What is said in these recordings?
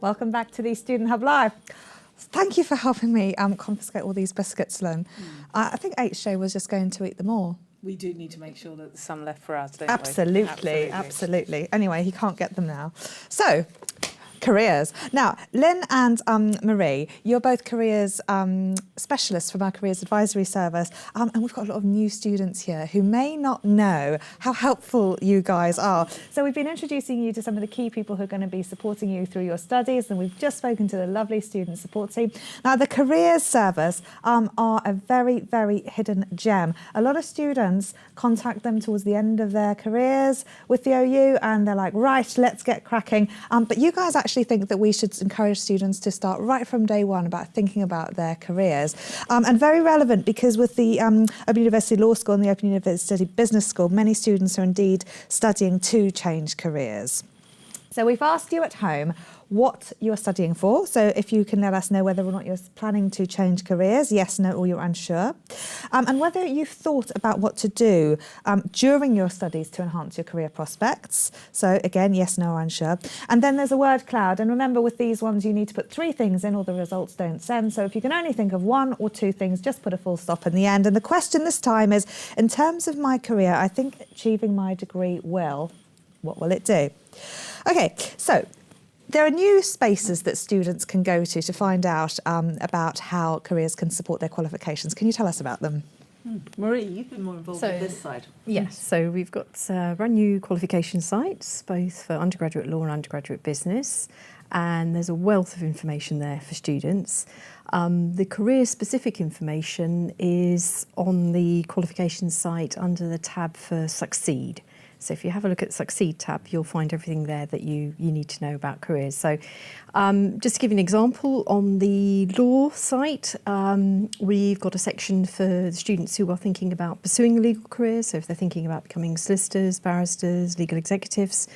Welcome back to the Student Hub Live. Thank you for helping me confiscate all these biscuits, Lynn. I think HJ was just going to eat them all. We do need to make sure that there's some left for us, don't Absolutely, we? absolutely. Anyway, he can't get them now. So, careers. Now, Lynn and Marie, you're both careers specialists from our Careers Advisory Service, and we've got a lot of new students here who may not know how helpful you guys are. So we've been introducing you to some of the key people who are going to be supporting you through your studies, and we've just spoken to the lovely student support team. Now, the Careers Service are a very, very hidden gem. A lot of students contact them towards the end of their careers with the OU, and they're like, right, let's get cracking. But you guys actually think that we should encourage students to start right from day one about thinking about their careers. And very relevant because with the Open University Law School and the Open University Business School, many students are indeed studying to change careers. So we've asked you at home what you're studying for. So if you can let us know whether or not you're planning to change careers, yes, no, or you're unsure. And whether you've thought about what to do during your studies to enhance your career prospects. So again, yes, no, or unsure. And then there's a word cloud. And remember, with these ones, you need to put 3 things in or the results don't send. So if you can only think of 1 or 2 things, just put a full stop in the end. And the question this time is, in terms of my career, I think achieving my degree will. What will it do? Okay, so there are new spaces that students can go to find out about how careers can support their qualifications. Can you tell us about them? Marie, you've been more involved with this side. Yes, so we've got brand new qualification sites, both for undergraduate law and undergraduate business, and there's a wealth of information there for students. The career-specific information is on the qualification site under the tab for Succeed. So if you have a look at the Succeed tab, you'll find everything there that you need to know about careers. So just to give you an example, on the law site, we've got a section for the students who are thinking about pursuing a legal career. So if they're thinking about becoming solicitors, barristers, legal executives,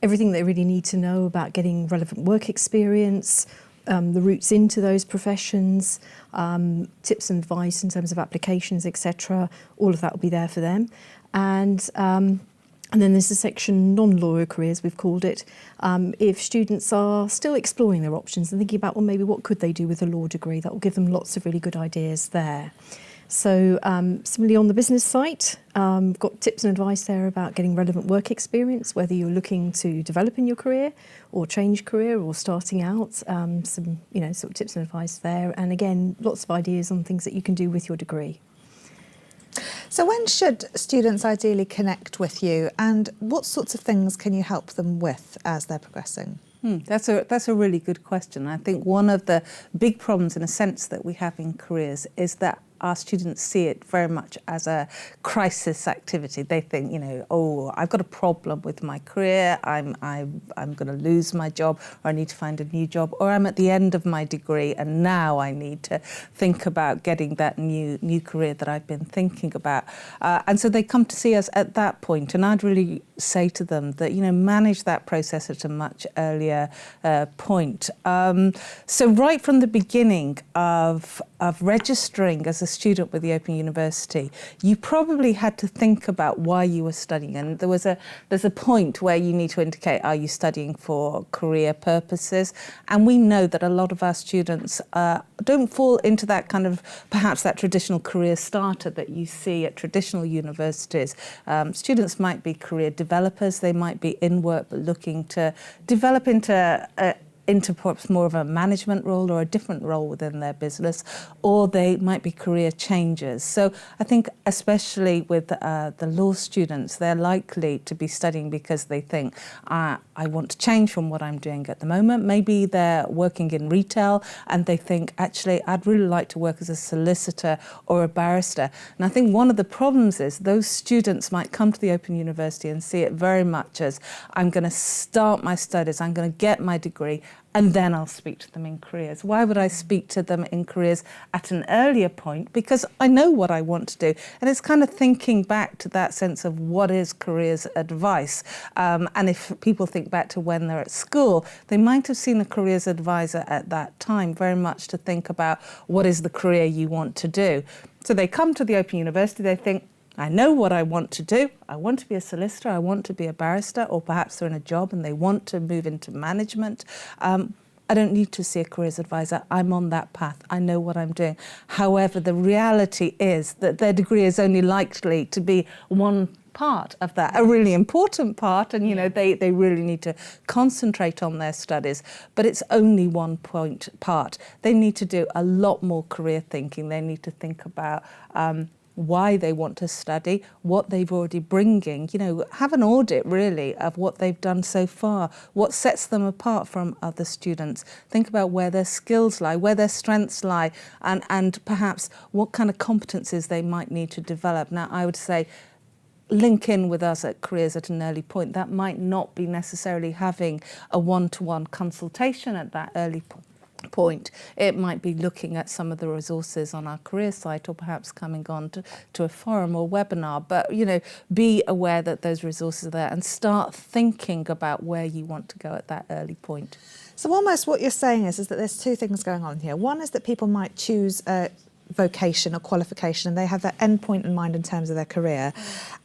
everything they really need to know about getting relevant work experience, the routes into those professions, tips and advice in terms of applications, etc. All of that will be there for them. And then there's a section non-lawyer careers, we've called it, if students are still exploring their options and thinking about, well, maybe what could they do with a law degree, that will give them lots of really good ideas there. So similarly on the business site, we've got tips and advice there about getting relevant work experience, whether you're looking to develop in your career or change career or starting out, some sort of tips and advice there. And again, lots of ideas on things that you can do with your degree. So when should students ideally connect with you, and what sorts of things can you help them with as they're progressing? That's a really good question. I think one of the big problems, in a sense, that we have in careers is that our students see it very much as a crisis activity. They think, oh, I've got a problem with my career, I'm going to lose my job, or I need to find a new job, or I'm at the end of my degree and now I need to think about getting that new career that I've been thinking about. And so they come to see us at that point, and I'd really say to them that, manage that process at a much earlier point. So right from the beginning of registering as a student with the Open University, you probably had to think about why you were studying, and there's a point where you need to indicate, are you studying for career purposes? And we know that a lot of our students don't fall into that kind of, perhaps that traditional career starter that you see at traditional universities. Students might be career developers, they might be in work but looking to develop into perhaps more of a management role or a different role within their business, or they might be career changers. So I think especially with the law students, they're likely to be studying because they think, I want to change from what I'm doing at the moment. Maybe they're working in retail and they think, actually, I'd really like to work as a solicitor or a barrister. And I think one of the problems is those students might come to the Open University and see it very much as, I'm going to start my studies, I'm going to get my degree, and then I'll speak to them in careers. Why would I speak to them in careers at an earlier point? Because I know what I want to do. And it's kind of thinking back to that sense of what is careers advice. And if people think back to when they're at school, they might have seen a careers advisor at that time, very much to think about what is the career you want to do. So they come to the Open University, they think, I know what I want to do. I want to be a solicitor, I want to be a barrister, or perhaps they're in a job and they want to move into management. I don't need to see a careers advisor. I'm on that path. I know what I'm doing. However, the reality is that their degree is only likely to be one part of that, a really important part, and they really need to concentrate on their studies, but it's only one part. They need to do a lot more career thinking. They need to think about why they want to study, what they've already bringing, have an audit really of what they've done so far, what sets them apart from other students. Think about where their skills lie, where their strengths lie, and perhaps what kind of competencies they might need to develop. Now, I would say link in with us at Careers at an early point. That might not be necessarily having a one-to-one consultation at that early point. It might be looking at some of the resources on our career site, or perhaps coming on to a forum or webinar. But, be aware that those resources are there and start thinking about where you want to go at that early point. So almost what you're saying is that there's two things going on here. One is that people might choose a vocation or qualification and they have that end point in mind in terms of their career.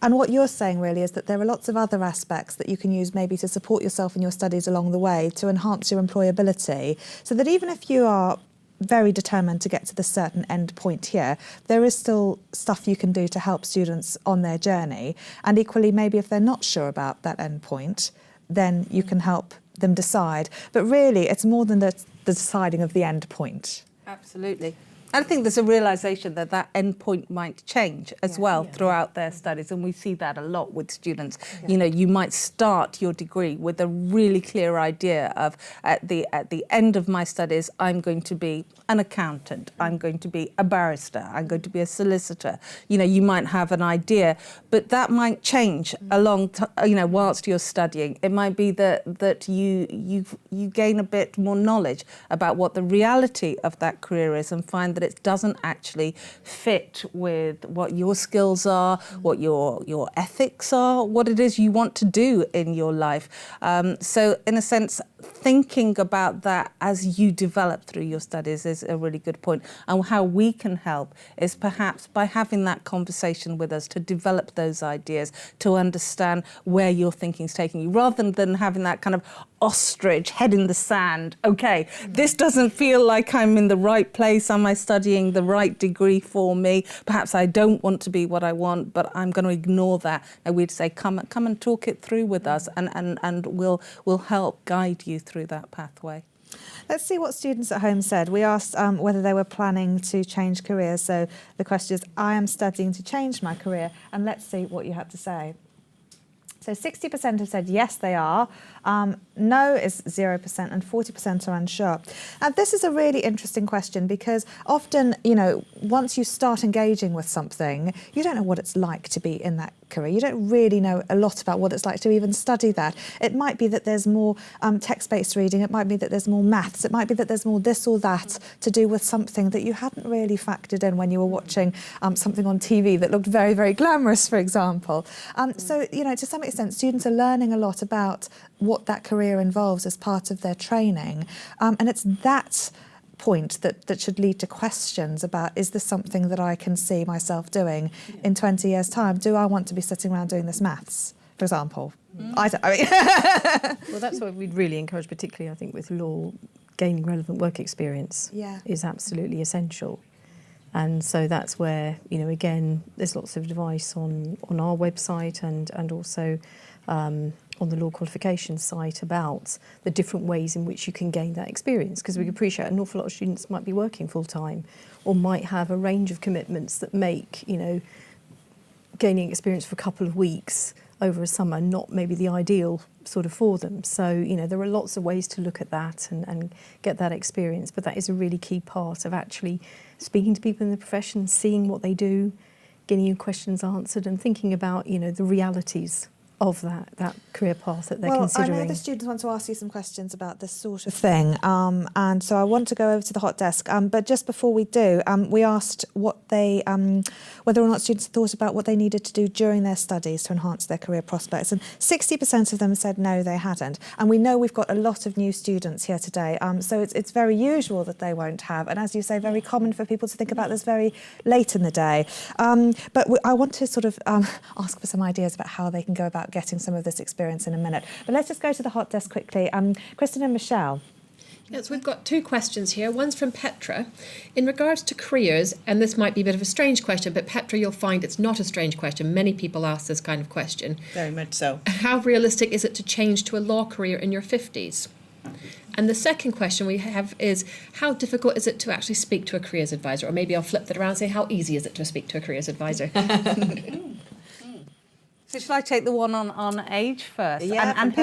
And what you're saying really is that there are lots of other aspects that you can use maybe to support yourself in your studies along the way to enhance your employability, so that even if you are very determined to get to the certain end point here, there is still stuff you can do to help students on their journey. And equally, maybe if they're not sure about that end point, then you can help them decide. But really, it's more than the deciding of the end point. Absolutely. I think there's a realisation that that endpoint might change as well throughout their studies, and we see that a lot with students. You might start your degree with a really clear idea of at the end of my studies, I'm going to be an accountant, I'm going to be a barrister, I'm going to be a solicitor. You might have an idea, but that might change along, whilst you're studying. It might be that you gain a bit more knowledge about what the reality of that career is, and find that it doesn't actually fit with what your skills are, what your ethics are, what it is you want to do in your life. So in a sense, thinking about that as you develop through your studies is a really good point. And how we can help is perhaps by having that conversation with us to develop those ideas, to understand where your thinking's taking you, rather than having that kind of ostrich head in the sand. Okay, this doesn't feel like I'm in the right place. Am I studying the right degree for me? Perhaps I don't want to be what I want, but I'm going to ignore that. And we'd say, come and talk it through with us, and we'll help guide you through that pathway. Let's see what students at home said. We asked whether they were planning to change careers. So the question is, I am studying to change my career. And let's see what you had to say. So 60% have said yes, they are. No is 0%, and 40% are unsure. Now, this is a really interesting question because often, once you start engaging with something, you don't know what it's like to be in that career. You don't really know a lot about what it's like to even study that. It might be that there's more text-based reading. It might be that there's more maths. It might be that there's more this or that to do with something that you hadn't really factored in when you were watching something on TV that looked very, very glamorous, for example. So, to some extent, students are learning a lot about what that career involves as part of their training. And it's that point that should lead to questions about, is this something that I can see myself doing in 20 years' time? Do I want to be sitting around doing this maths, for example? Well, that's what we'd really encourage, particularly, I think, with law. Gaining relevant work experience is absolutely essential. And so that's where, again, there's lots of advice on our website and also on the law qualifications site about the different ways in which you can gain that experience, because we appreciate an awful lot of students might be working full time or might have a range of commitments that make, gaining experience for a couple of weeks over a summer not maybe the ideal sort of for them. So, there are lots of ways to look at that and get that experience, but that is a really key part of actually speaking to people in the profession, seeing what they do, getting your questions answered and thinking about, the realities of that career path that they're considering. I know the students want to ask you some questions about this sort of thing, and so I want to go over to the hot desk. But just before we do, we asked what they, whether or not students thought about what they needed to do during their studies to enhance their career prospects, and 60% of them said no, they hadn't. And we know we've got a lot of new students here today, so it's very usual that they won't have, and as you say, very common for people to think about this very late in the day. But I want to sort of ask for some ideas about how they can go about getting some of this experience in a minute. But let's just go to the hot desk quickly. Kristen and Michelle. Yes, we've got two questions here. One's from Petra. In regards to careers, and this might be a bit of a strange question, but Petra, you'll find it's not a strange question. Many people ask this kind of question. Very much so. How realistic is it to change to a law career in your 50s? And the second question we have is, how difficult is it to actually speak to a careers advisor? Or maybe I'll flip that around and say, how easy is it to speak to a careers advisor? So shall I take the one on age first? Yeah, and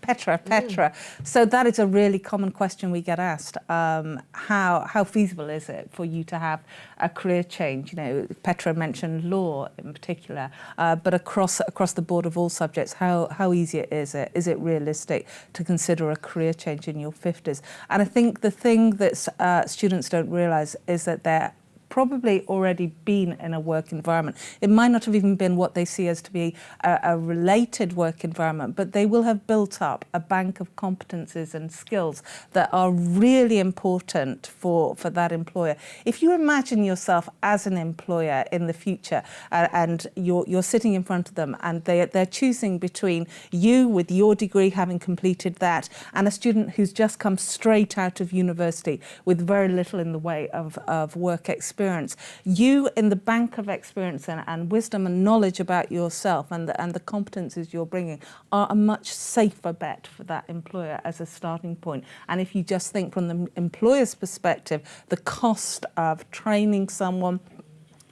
Petra. So that is a really common question we get asked. How feasible is it for you to have a career change? You know, Petra mentioned law in particular, but across the board of all subjects, how easy is it? Is it realistic to consider a career change in your 50s? And I think the thing that students don't realise is that they're probably already been in a work environment. It might not have even been what they see as to be a related work environment, but they will have built up a bank of competences and skills that are really important for that employer. If you imagine yourself as an employer in the future and you're sitting in front of them and they're choosing between you with your degree, having completed that, and a student who's just come straight out of university with very little in the way of work experience, you in the bank of experience and wisdom and knowledge about yourself and the competences you're bringing are a much safer bet for that employer as a starting point. And if you just think from the employer's perspective, the cost of training someone,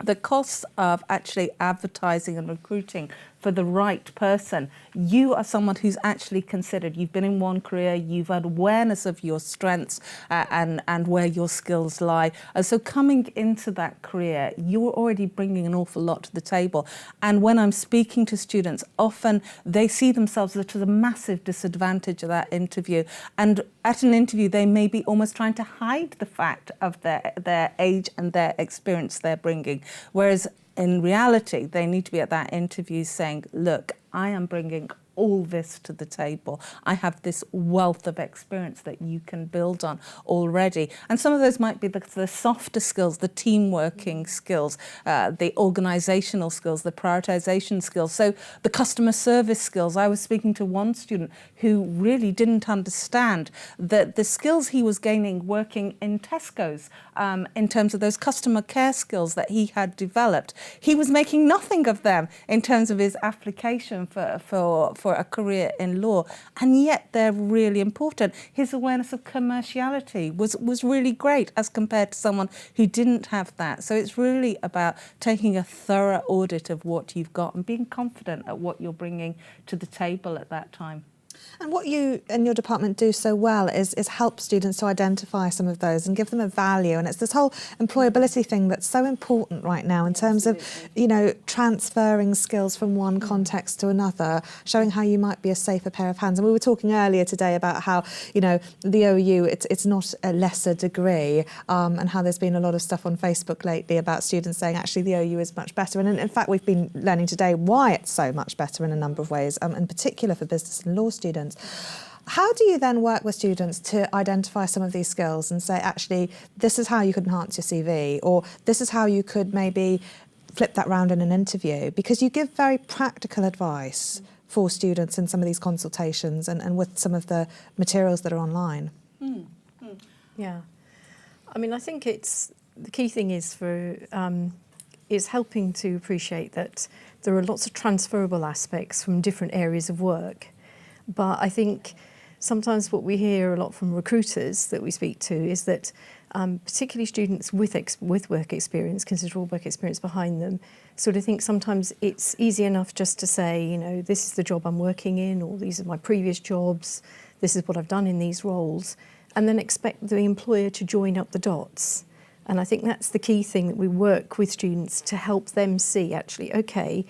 the cost of actually advertising and recruiting for the right person, you are someone who's actually considered. You've been in one career, you've had awareness of your strengths and where your skills lie. And so coming into that career, you're already bringing an awful lot to the table. And when I'm speaking to students, often they see themselves to the massive disadvantage of that interview. And at an interview, they may be almost trying to hide the fact of their age and their experience they're bringing. Whereas in reality, they need to be at that interview saying, look, I am bringing all this to the table. I have this wealth of experience that you can build on already. And some of those might be the softer skills, the team working skills, the organisational skills, the prioritisation skills. So the customer service skills. I was speaking to one student who really didn't understand that the skills he was gaining working in Tesco's in terms of those customer care skills that he had developed, he was making nothing of them in terms of his application for a career in law, and yet they're really important. His awareness of commerciality was really great as compared to someone who didn't have that. So it's really about taking a thorough audit of what you've got and being confident at what you're bringing to the table at that time. And what you and your department do so well is help students to identify some of those and give them a value. And it's this whole employability thing that's so important right now in terms of, you know, transferring skills from one context to another, showing how you might be a safer pair of hands. And we were talking earlier today about how, you know, the OU, it's not a lesser degree, and how there's been a lot of stuff on Facebook lately about students saying actually the OU is much better. And in fact, we've been learning today why it's so much better in a number of ways, in particular for business and law students. How do you then work with students to identify some of these skills and say, actually, this is how you could enhance your CV, or this is how you could maybe flip that round in an interview? Because you give very practical advice for students in some of these consultations and with some of the materials that are online. Yeah. I mean, I think the key thing is is helping to appreciate that there are lots of transferable aspects from different areas of work. But I think sometimes what we hear a lot from recruiters that we speak to is that particularly students with work experience, considerable work experience behind them, sort of think sometimes it's easy enough just to say, you know, this is the job I'm working in, or these are my previous jobs, this is what I've done in these roles, and then expect the employer to join up the dots. And I think that's the key thing, that we work with students to help them see, actually, okay,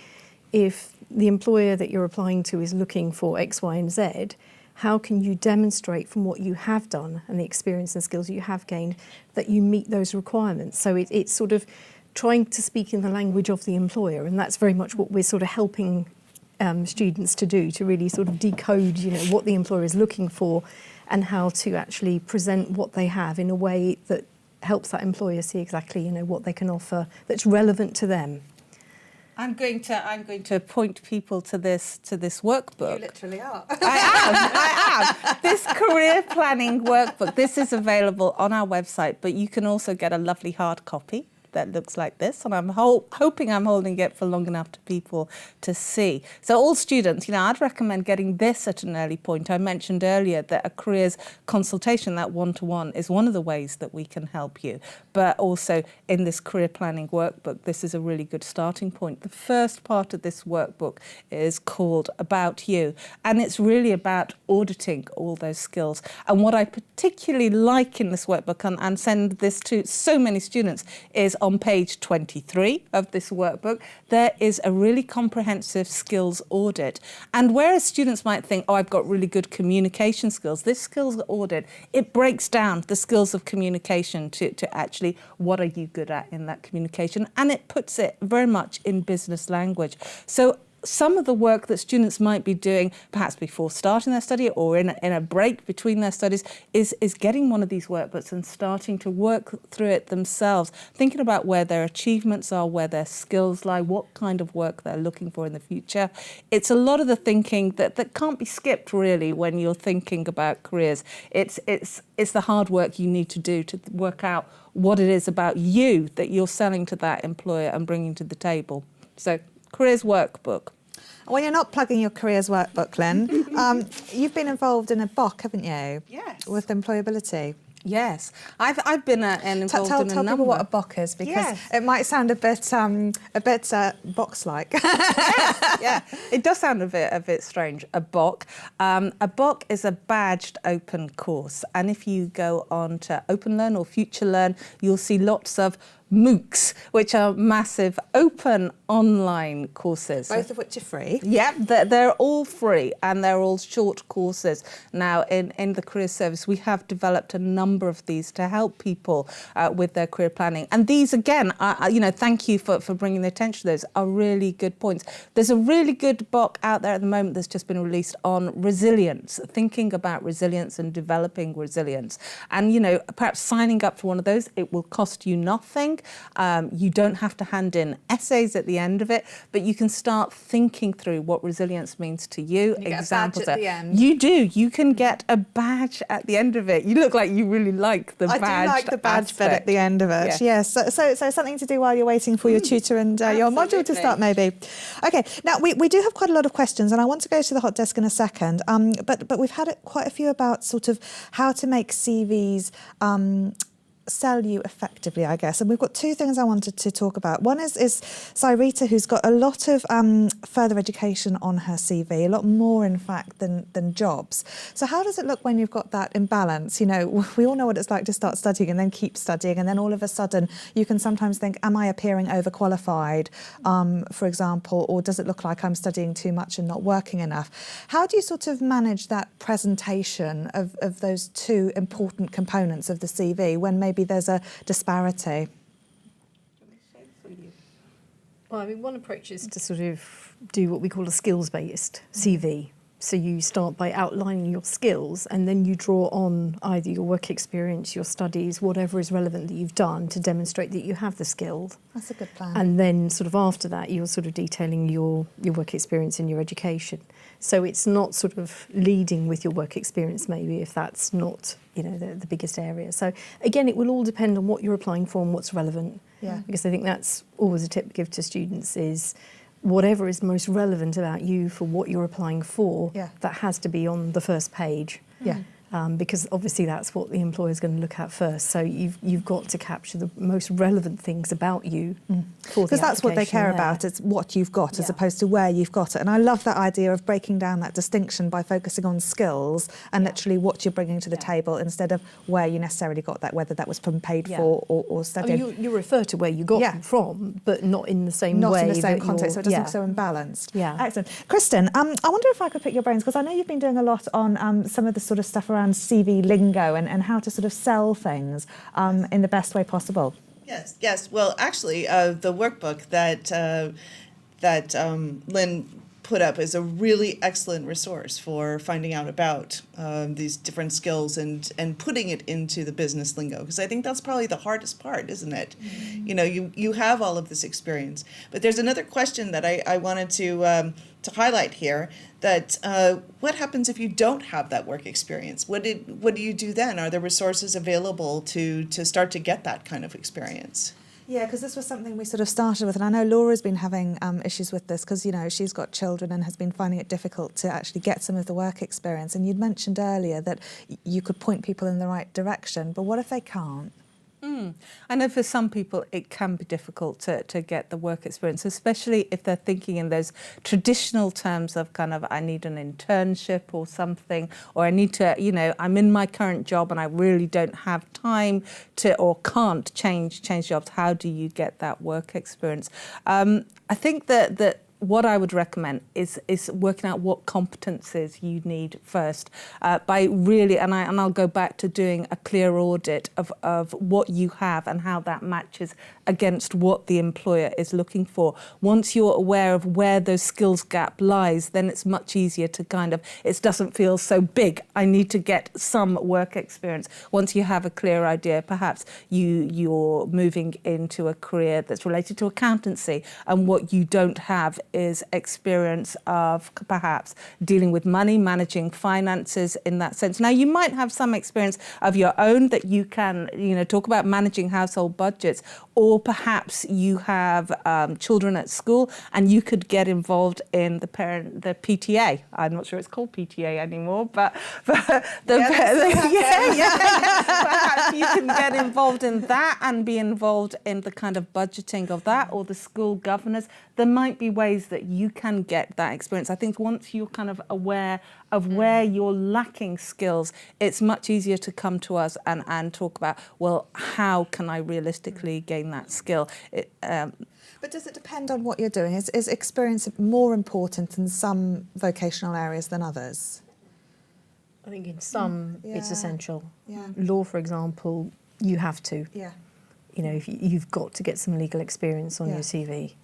if the employer that you're applying to is looking for X, Y, and Z, how can you demonstrate from what you have done and the experience and skills you have gained that you meet those requirements? So it's sort of trying to speak in the language of the employer, and that's very much what we're sort of helping students to do, to really sort of decode, you know, what the employer is looking for and how to actually present what they have in a way that helps that employer see exactly, you know, what they can offer that's relevant to them. I'm going to point people to this workbook. You literally are. I am. This career planning workbook. This is available on our website, but you can also get a lovely hard copy that looks like this, and I'm hoping I'm holding it for long enough to people to see. So all students, I'd recommend getting this at an early point. I mentioned earlier that a careers consultation, that one-to-one, is one of the ways that we can help you. But also in this career planning workbook, this is a really good starting point. The first part of this workbook is called About You, and it's really about auditing all those skills. And what I particularly like in this workbook, and send this to so many students, is on page 23 of this workbook, there is a really comprehensive skills audit. And whereas students might think, oh, I've got really good communication skills, this skills audit, it breaks down the skills of communication to actually what are you good at in that communication, and it puts it very much in business language. So some of the work that students might be doing perhaps before starting their study or in a break between their studies is getting one of these workbooks and starting to work through it themselves, thinking about where their achievements are, where their skills lie, what kind of work they're looking for in the future. It's a lot of the thinking that can't be skipped really when you're thinking about careers. It's the hard work you need to do to work out what it is about you that you're selling to that employer and bringing to the table. So careers workbook. When you're not plugging your careers workbook, Lynne, you've been involved in a BOC, haven't you? Yes. With employability. Yes, I've been involved in a Tell number. people what a BOC is, because Yes. it might sound a bit box-like. Yeah, it does sound a bit strange. A BOC. A BOC is a badged open course, and if you go on to OpenLearn or FutureLearn, you'll see lots of MOOCs, which are massive open online courses. Both of which are free. Yeah, they're all free and they're all short courses. Now, in the career service, we have developed a number of these to help people with their career planning. And these, again, thank you for bringing the attention to those, are really good points. There's a really good BOC out there at the moment that's just been released on resilience, thinking about resilience and developing resilience. And, perhaps signing up for one of those, it will cost you nothing. You don't have to hand in essays at the end of it, but you can start thinking through what resilience means to you. You get a badge at the end. You do. You can get a badge at the end of it. You look like you really like the badge. I do like the badge bit at the end of it. Yes. So something to do while you're waiting for your tutor and your module to start, maybe. Okay. Now we do have quite a lot of questions, and I want to go to the hot desk in a second. But we've had quite a few about sort of how to make CVs sell you effectively, I guess. And we've got two things I wanted to talk about. One is Cyrita, who's got a lot of further education on her CV, a lot more, in fact, than jobs. So how does it look when you've got that imbalance? We all know what it's like to start studying and then keep studying, and then all of a sudden you can sometimes think, am I appearing overqualified, for example, or does it look like I'm studying too much and not working enough? How do you sort of manage that presentation of those two important components of the CV when maybe there's a disparity? Well, one approach is to sort of do what we call a skills-based CV. So you start by outlining your skills, and then you draw on either your work experience, your studies, whatever is relevant that you've done to demonstrate that you have the skills. That's a good plan. And then sort of after that, you're sort of detailing your work experience and your education. So it's not sort of leading with your work experience, maybe, if that's not, the biggest area. So again, it will all depend on what you're applying for and what's relevant. Yeah. Because I think that's always a tip to give to students is whatever is most relevant about you for what you're applying for, that has to be on the first page. Yeah. Because obviously that's what the employer is going to look at first. So you've got to capture the most relevant things about you for the because that's what they application care there. about. It's what you've got as opposed to where you've got it. And I love that idea of breaking down that distinction by focusing on skills and literally what you're bringing to the table instead of where you necessarily got that, whether that was from paid for or studied. I mean, you refer to where you got them from, but not in the same way. Not in the same that context, so you're- it doesn't look so imbalanced. Yeah. Excellent. Kristen, I wonder if I could pick your brains, because I know you've been doing a lot on some of the sort of stuff around CV lingo and how to sort of sell things in the best way possible. Yes. Well, actually, the workbook that Lynne put up as a really excellent resource for finding out about these different skills and putting it into the business lingo, because I think that's probably the hardest part, isn't it? You know, you have all of this experience, but there's another question that I wanted to highlight here, that what happens if you don't have that work experience? What do you do then? Are there resources available to start to get that kind of experience? Yeah, because this was something we sort of started with, and I know Laura's been having issues with this because, you know, she's got children and has been finding it difficult to actually get some of the work experience. And you'd mentioned earlier that you could point people in the right direction, but what if they can't? I know for some people it can be difficult to get the work experience, especially if they're thinking in those traditional terms of kind of, I need an internship or something, or I need to, you know, I'm in my current job and I really don't have time to or can't change jobs. How do you get that work experience? I think that what I would recommend is working out what competencies you need first, by really, and I'll go back to doing a clear audit of what you have and how that matches against what the employer is looking for. Once you're aware of where those skills gap lies, then it's much easier to kind of, it doesn't feel so big. I need to get some work experience. Once you have a clear idea, perhaps you're moving into a career that's related to accountancy, and what you don't have is experience of perhaps dealing with money, managing finances in that sense. Now, you might have some experience of your own that you can, you know, talk about managing household budgets, or perhaps you have children at school and you could get involved in the PTA. I'm not sure it's called PTA anymore, but perhaps you can get involved in that and be involved in the kind of budgeting of that, or the school governors. There might be ways that you can get that experience. I think once you're kind of aware of where you're lacking skills, it's much easier to come to us and talk about, well, how can I realistically gain that skill? But does it depend on what you're doing? Is experience more important in some vocational areas than others? I think in some it's essential. Yeah. Law, for example, you have to. Yeah. You know, if you've got to get some legal experience on your CV,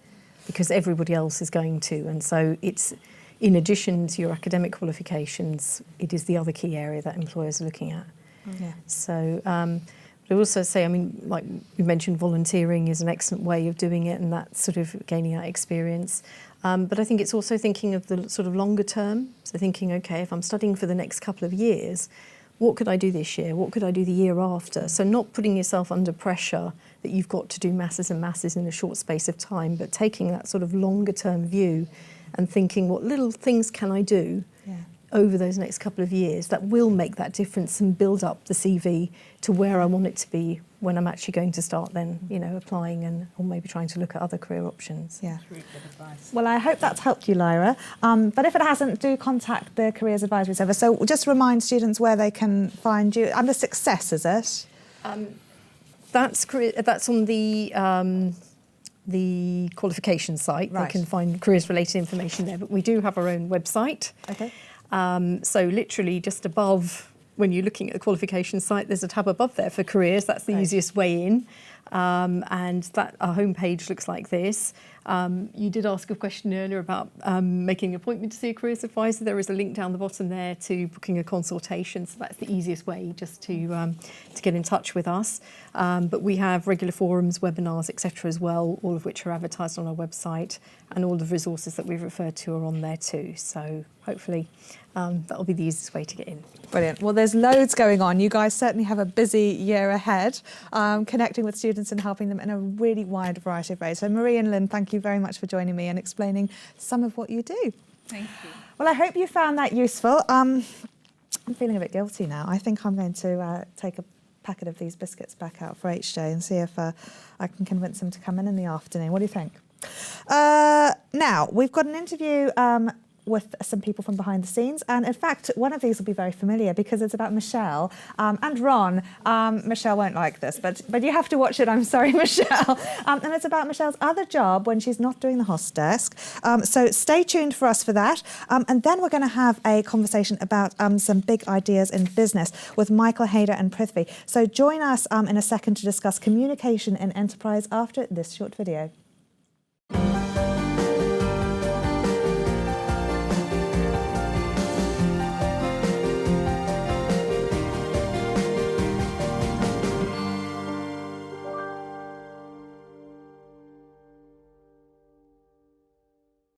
because everybody else is going to. And so it's, in addition to your academic qualifications, it is the other key area that employers are looking at. Yeah. So, but I also say, I mean, like we mentioned, volunteering is an excellent way of doing it, and that's sort of gaining that experience. But I think it's also thinking of the sort of longer term. So thinking, okay, if I'm studying for the next couple of years, what could I do this year? What could I do the year after? So not putting yourself under pressure that you've got to do masses and masses in a short space of time, but taking that sort of longer term view and thinking, what little things can I do over those next couple of years that will make that difference and build up the CV to where I want it to be when I'm actually going to start then, you know, applying or maybe trying to look at other career options. Yeah. Really good advice. Well, I hope that's helped you, Lyra. But if it hasn't, do contact the Careers Advisory Service. So just remind students where they can find you. Under Success, is it? That's on the qualification site. Right. They can find careers-related information there. But we do have our own website. Okay. So literally just above, when you're looking at the qualification site, there's a tab above there for careers. That's the easiest way in. And that our homepage looks like this. You did ask a question earlier about making an appointment to see a careers advisor. There is a link down the bottom there to booking a consultation. So that's the easiest way just to get in touch with us. But we have regular forums, webinars, etc. as well, all of which are advertised on our website, and all the resources that we've referred to are on there too. So hopefully that'll be the easiest way to get in. Brilliant. Well, there's loads going on. You guys certainly have a busy year ahead, connecting with students and helping them in a really wide variety of ways. So Marie and Lynn, thank you very much for joining me and explaining some of what you do. Thank you. Well, I hope you found that useful. I'm feeling a bit guilty now. I think I'm going to take a packet of these biscuits back out for HJ and see if I can convince them to come in the afternoon. What do you think? Now, we've got an interview with some people from behind the scenes. And in fact, one of these will be very familiar because it's about Michelle and Ron. Michelle won't like this, but you have to watch it. I'm sorry, Michelle. And it's about Michelle's other job when she's not doing the host desk. So stay tuned for us for that. And then we're going to have a conversation about some big ideas in business with Michael Hayder and Prithvi. So join us in a second to discuss communication in enterprise after this short video.